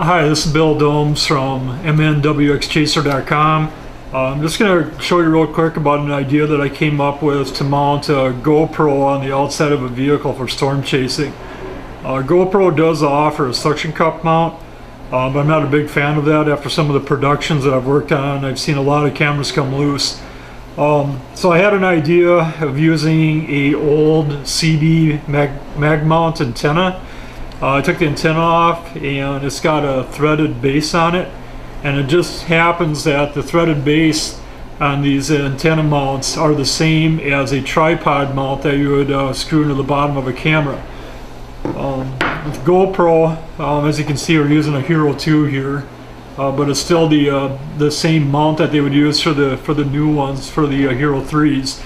Hi, this is Bill Domes from mnwxchaser.com. I'm just going to show you real quick about an idea that I came up with to mount a GoPro on the outside of a vehicle for storm chasing. GoPro does offer a suction cup mount, but I'm not a big fan of that. After some of the productions that I've worked on, I've seen a lot of cameras come loose. So I had an idea of using a old CB mag mount antenna. I took the antenna off and it's got a threaded base on it, and it just happens that the threaded base on these antenna mounts are the same as a tripod mount that you would screw into the bottom of a camera. With GoPro, as you can see, we're using a Hero 2 here, but it's still the same mount that they would use for the new ones, for the Hero 3s.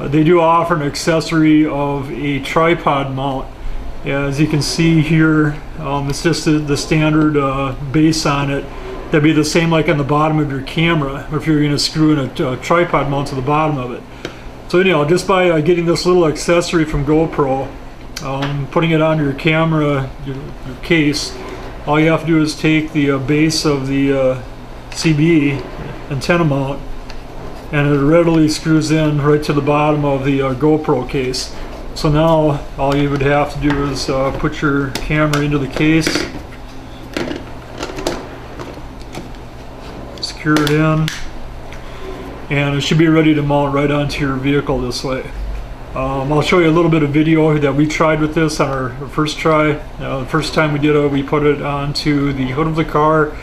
They do offer an accessory of a tripod mount. As you can see here, it's just the standard base on it. That'd be the same like on the bottom of your camera if you're going to screw in a tripod mount to the bottom of it. So anyhow, just by getting this little accessory from GoPro, putting it on your camera, your case, all you have to do is take the base of the CB antenna mount, and it readily screws in right to the bottom of the GoPro case. So now all you would have to do is put your camera into the case, secure it in, and it should be ready to mount right onto your vehicle this way. I'll show you a little bit of video that we tried with this on our first try. The first time we did it, we put it onto the hood of the car,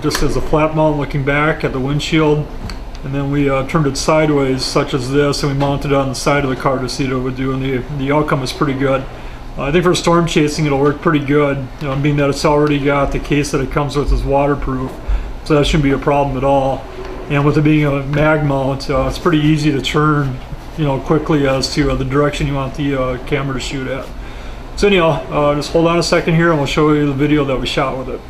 just as a flat mount looking back at the windshield. And then we turned it sideways, such as this, and we mounted it on the side of the car to see what it would do, and the outcome is pretty good. I think for storm chasing it'll work pretty good, being that it's already got the case that it comes with is waterproof, so that shouldn't be a problem at all. And with it being a mag mount, it's pretty easy to turn, quickly as to the direction you want the camera to shoot at. So anyhow, just hold on a second here and we'll show you the video that we shot with it.